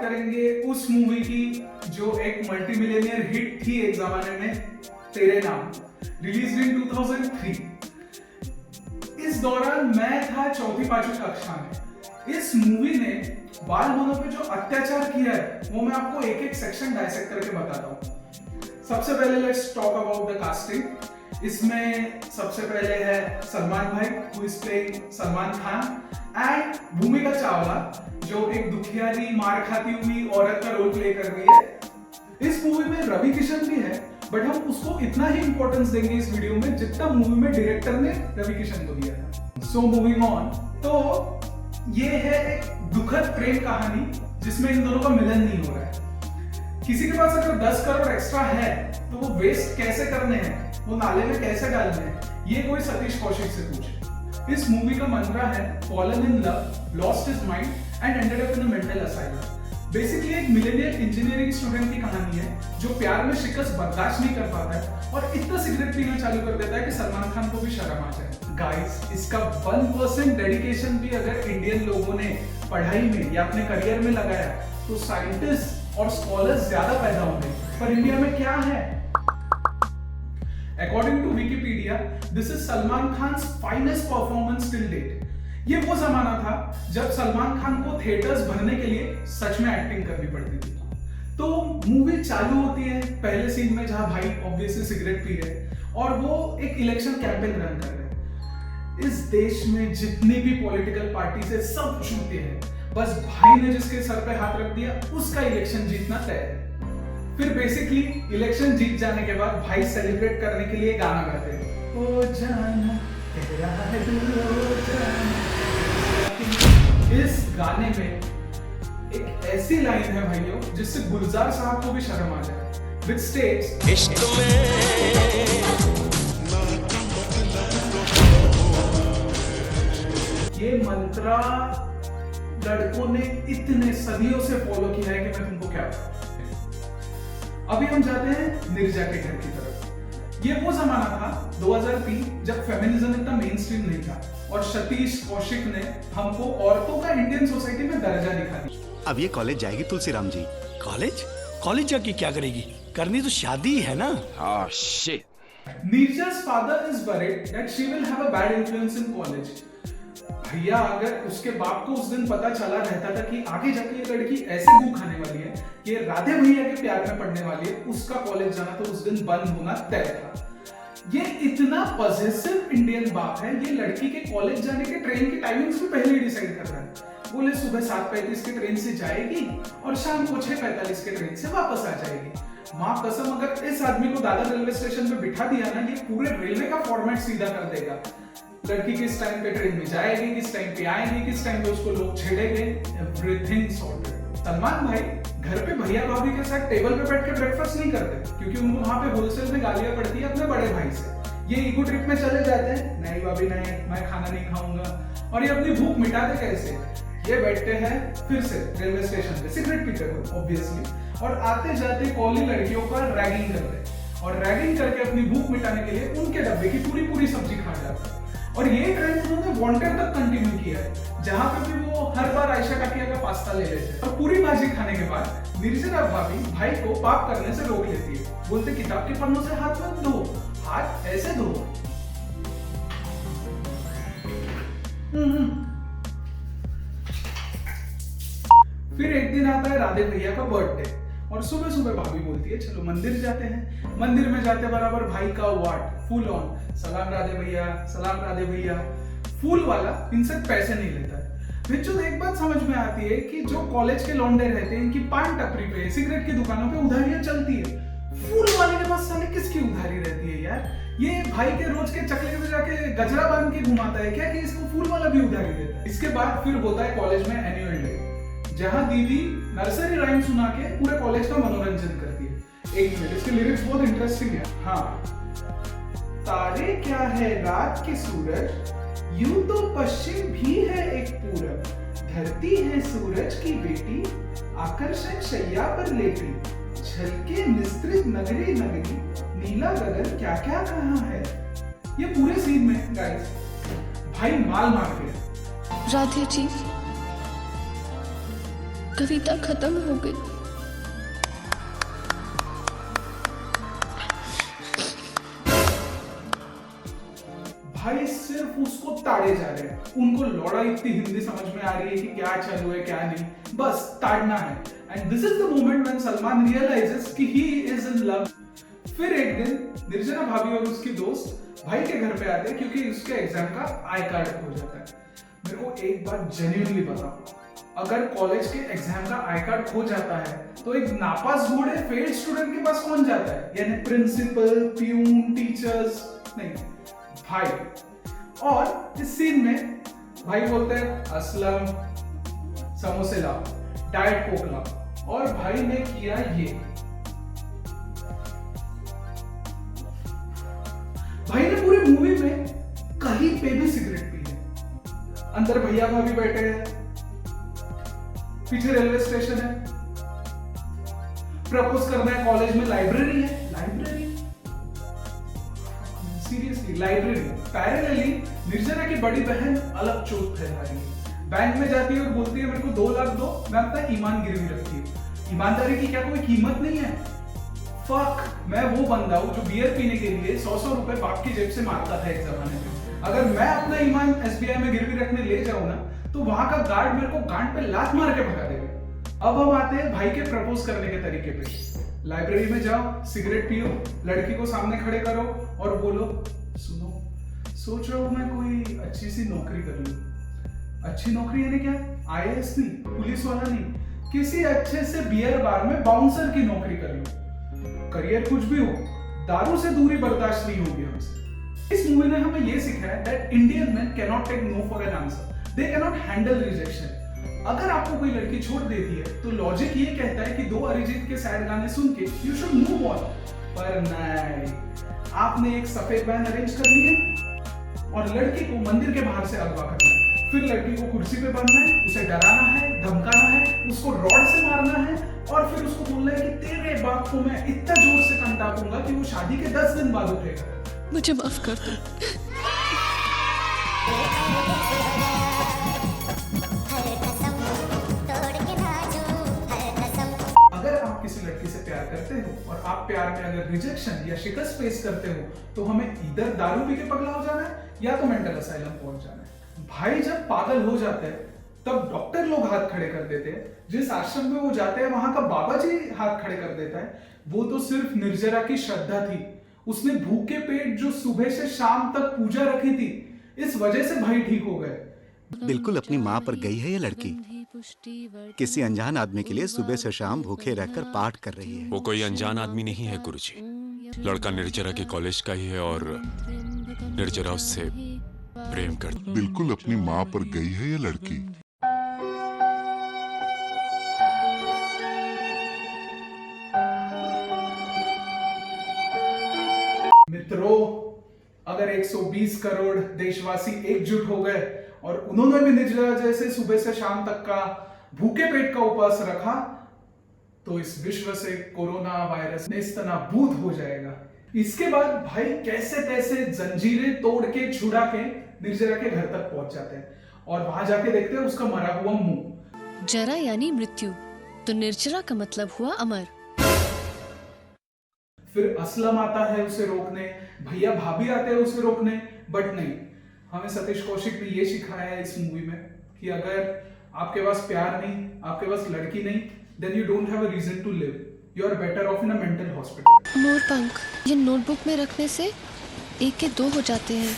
करेंगे उस मूवी की जो एक मल्टी मिलियनियर हिट थी एक जमाने में, तेरे नाम, रिलीज इन 2003। इस दौरान मैं था चौथी पांचवी कक्षा में। इस मूवी ने बाल मनों पे जो अत्याचार किया है वो मैं आपको एक एक सेक्शन डायसेक्ट करके बताता हूँ। सबसे पहले let's talk about the casting. इसमें सबसे पहले है सलमान भाई, who is playing Salman Khan, and भूमिका चावला जो एक दुखियारी मार खाती हुई औरत का रोल प्ले कर रही है। इस मूवी में रवि किशन भी है, बट हम उसको इतना ही इंपॉर्टेंस देंगे इस वीडियो में जितना मूवी में डायरेक्टर ने रवि किशन को दिया था। सो मूविंग ऑन, तो ये है एक दुखद प्रेम कहानी जिसमें इन दोनों का मिलन नहीं हो रहा है। किसी के पास अगर 10 करोड़ एक्स्ट्रा है तो वो वेस्ट कैसे करने हैं, वो नाले में कैसे डालने हैं, ये कोई सतीश कौशिक से पूछे। इस मूवी का मंत्रा है fallen in love, lost his mind and ended up in a mental asylum. Basically एक मिलेनियल इंजीनियरिंग स्टूडेंट की कहानी है जो प्यार में शिकस्त बर्दाश्त नहीं कर पाता है और इतना सिगरेट पीना चालू कर देता है कि सलमान खान को भी शर्म आ जाए। गाइस, इसका 1% डेडिकेशन भी अगर इंडियन लोगों ने पढ़ाई में या अपने करियर में लगाया तो साइंटिस्ट और स्कॉलर्स ज्यादा पैदा होंगे। पर इंडिया में क्या है? According to Wikipedia, this is Salman Khan's finest performance till date. ये वो जमाना था जब सलमान खान को थिएटर्स भरने के लिए सच में एक्टिंग करनी पड़ती थी। तो मूवी चालू होती है पहले सीन में जहां भाई ऑब्वियसली सिगरेट पी रहे और वो एक इलेक्शन कैंपेन रन कर रहे हैं। इस देश में जितनी भी पॉलिटिकल पार्टी है सब झूठे हैं, बस भाई ने जिसके सर पे हाथ रख दिया उसका इलेक्शन जीतना तय है। फिर बेसिकली इलेक्शन जीत जाने के बाद भाई सेलिब्रेट करने के लिए गाना गाते हैं, ओ जाना तेरा है दिल, ओ जाना। इस गाने में एक ऐसी लाइन है भाइयों जिससे गुलजार साहब को भी शर्म आ जाए। विद स्टेट्स, इश्क में ये मंत्रा लड़कों ने इतने सदियों से फॉलो किया है कि मैं तुमको क्या बताऊं। अभी हम जाते हैं निर्जा के घर की तरफ। ये वो जमाना था 2003 जब फेमिनिज्म इतना मेन स्ट्रीम नहीं था और सतीश कौशिक ने हमको औरतों का इंडियन सोसाइटी में दर्जा दिखा दिया। अब ये कॉलेज जाएगी तुलसीराम जी। कॉलेज कॉलेज जाके क्या करेगी? करनी तो शादी है ना। Oh shit. Nirja's father is worried that she will have a bad influence in college. भैया अगर उसके बाप को उस दिन पता चला रहता था कि आगे जाके ये लड़की ऐसे मुंह खाने वाली है कि राधे भैया के प्यार में पड़ने वाली है, उसका कॉलेज जाना तो उस दिन बंद होना तय था। ये इतना पॉजिटिव इंडियन बाप है, ये लड़की के कॉलेज जाने के ट्रेन की टाइमिंग्स भी पहले ही डिसाइड कर रहा है। बोले सुबह 7:35 की ट्रेन से जाएगी और शाम को 6:45 के ट्रेन से वापस आ जाएगी। माँ कसम, अगर इस आदमी को दादर रेलवे स्टेशन पे बिठा दिया ना, ये पूरे रेलवे का फॉर्मेट सीधा कर देगा। लड़की किस टाइम पे ट्रेन में जाएगी, किस टाइम पे आएगी, किस टाइम पे उसको लोग छेड़ेंगे, एवरीथिंग सॉर्टेड। सलमान भाई घर पे भैया भाभी के साथ टेबल पे बैठ के ब्रेकफास्ट नहीं करते क्योंकि उनको वहां पे होलसेल में गालियां पड़ती है अपने बड़े भाई से। ये ईगो ट्रिप में चले जाते हैं, नहीं भाभी नहीं, मैं खाना नहीं खाऊंगा। और ये अपनी भूख मिटाते कैसे? ये बैठते हैं फिर से रेलवे स्टेशन पे सिगरेट पीते हुए ऑब्वियसली, और आते जाते कॉली लड़कियों का रैगिंग करते हैं और रैगिंग करके अपनी भूख मिटाने के लिए उनके डब्बे की पूरी सब्जी खा जाते हैं। और ये ट्रेंड उन्होंने वांटेड तक कंटिन्यू किया है, जहां पे भी वो हर बार आयशा काकिया का पास्ता ले लेते हैं और पूरी भाजी खाने के बाद निर्जरा भाभी भाई को पाप करने से रोक लेती है। बोलते किताब के पन्नों से हाथ मत धो, हाथ ऐसे धो। फिर एक दिन आता है राधे भैया का बर्थडे और सुबह सुबह भाभी बोलती है चलो मंदिर जाते हैं। मंदिर में जाते बराबर भाई का वाट फुल ऑन, सलाम राधे भैया, सलाम राधे भैया। फूल वाला इनसे पैसे नहीं लेता है। फिर जो एक बात समझ में आती है कि जो कॉलेज के लौंडे रहते हैं इनकी पान टपरी पे, सिगरेट की दुकानों पे उधारियां चलती है। फूल वाले के पास साले किसकी उधारी रहती है यार? ये भाई के रोज के चकले में जाके गजरा बांध के घुमाता है क्या कि इसको फूल वाला भी उधारी देता है? इसके बाद फिर होता है कॉलेज में एनुअल डे, जहां दीदी नर्सरी राइम सुना के पूरे कॉलेज का मनोरंजन करती है। एक मिनट, इसके लिरिक्स बहुत इंटरेस्टिंग है। हाँ, तारे क्या है रात के सूरज, यूं तो पश्चिम भी है एक पूरब, धरती है सूरज की बेटी, आकर्षक शैया पर लेटी, झलके निस्तृत नगरी नगरी, नीला गगन क्या क्या कहाँ है। ये पूरे सीन में गाइस भाई माल मार गया। राधे जी, कविता खत्म हो गई। भाई सिर्फ उसको ताड़े जा रहे हैं, उनको लौड़ा इतनी हिंदी समझ में आ रही है कि क्या चालू है क्या नहीं, बस ताड़ना है। And this is the moment when Salman realises कि ही इज इन लव। फिर एक दिन निर्जना भाभी और उसकी दोस्त भाई के घर पे आते हैं क्योंकि उसके एग्जाम का आई कार्ड खो जाता है। मेरे को एक बात जेन्युइनली बताओ, अगर कॉलेज के एग्जाम का आई कार्ड खो जाता है तो एक नापास घोड़े फेल्ड स्टूडेंट के पास कौन जाता है? यानी प्रिंसिपल, प्यून, टीचर्स नहीं, भाई। और इस सीन में भाई बोलते हैं असलम समोसे लाओ, डाइट कोक लाओ, और भाई ने किया ये। भाई ने पूरी मूवी में कहीं पे भी सिगरेट पी है। अंदर भैया भाभी बैठे हैं, पीछे रेलवे स्टेशन है, प्रपोज करना है कॉलेज में, लाइब्रेरी है, लाइब्रेरी सीरियसली लाइब्रेरी। पैरेलली निर्जना की बड़ी बहन अलग चोट फैला रही है, बैंक में जाती है और बोलती है मेरे को 2 लाख दो, मैं अपना ईमान गिरवी रखती हूँ। ईमानदारी की क्या कोई कीमत नहीं है? फक, मैं वो बंदा हूँ जो बियर पीने के लिए 100 रुपए बाप की जेब से मारता था एक जमाने में। अगर मैं अपना ईमान एसबीआई में गिरवी रखने ले जाऊं ना, तो वहां का गार्ड मेरे को गांड पे लात मार के भगा देगा। अब हम आते हैं भाई के प्रपोज करने के तरीके पे। लाइब्रेरी में जाओ, सिगरेट पियो, लड़की को सामने खड़े करो और बोलो सुनो, सोच रहा हूं मैं कोई अच्छी सी नौकरी कर लूं। अच्छी नौकरी यानी क्या? आईएएस नहीं, पुलिस वाला नहीं, किसी अच्छे से बियर बार में बाउंसर की नौकरी कर लूं। करियर कुछ भी हो, दारू से दूरी बर्दाश्त नहीं होगी हमसे। इस मूवी ने हमें यह सिखाया that Indian men can not take no for an answer, they can not handle rejection. अगर आपको कोई लड़की छोड़ देती है तो लॉजिक ये कहता है कि 2 अरिजीत के सैड गाने सुन के यू शुड मूव ऑन, पर नहीं, आपने एक सफेद वैन अरेंज कर ली है और लड़की को मंदिर के बाहर से अगवा करना है, फिर लड़की को कुर्सी पे बांधना है, उसे डराना है, धमकाना है, उसको रॉड से मारना है और फिर उसको बोलना है कि तेरे बाप को मैं इतना जोर से कंटापूंगा कि वो शादी के 10 दिन बाद उठेगा। मुझे माफ कर दो। अगर आप किसी लड़की से प्यार करते हो और आप प्यार में अगर रिजेक्शन या शिकस्त फेस करते हो तो हमें इधर दारू पी के पगला हो जाना है या तो मेंटल असाइलम पहुंच जाना है। भाई जब पागल हो जाते हैं तब डॉक्टर लोग हाथ खड़े कर देते हैं, जिस आश्रम में वो जाते हैं वहां का बाबा जी हाथ खड़े कर देता है। वो तो सिर्फ निर्जरा की श्रद्धा थी, उसने भूखे पेट जो सुबह से शाम तक पूजा रखी थी, इस वजह से भाई ठीक हो गए। बिल्कुल अपनी माँ पर गई है ये लड़की, किसी अनजान आदमी के लिए सुबह से शाम भूखे रहकर पाठ कर रही है। वो कोई अनजान आदमी नहीं है गुरुजी, लड़का निर्जरा के कॉलेज का ही है और निर्जरा उससे प्रेम करती। बिल्कुल अपनी माँ पर गई है ये लड़की। मित्रों, अगर 120 करोड़ देशवासी एकजुट हो गए और उन्होंने भी निर्जरा जैसे सुबह से शाम तक का भूखे पेट का उपवास रखा तो इस विश्व से कोरोना वायरस नेस्तनाबूद हो जाएगा। इसके बाद भाई कैसे तैसे जंजीरें तोड़ के छुड़ा के निर्जरा के घर तक पहुंच जाते हैं और वहां जाके देखते हैं उसका मरा हुआ मुंह। जरा यानी मृत्यु, तो निर्जरा का मतलब हुआ अमर। फिर असलम आता है उसे रोकने, भैया भाभी आते हैं उसे रोकने, बट नहीं, हमें सतीश कौशिक ने ये सिखाया है इस मूवी में कि अगर आपके पास प्यार नहीं, आपके पास लड़की नहीं, then you don't have a reason to live. You are better off in a mental hospital. मोरपंख, ये नोटबुक में रखने से 1 के 2 हो जाते हैं।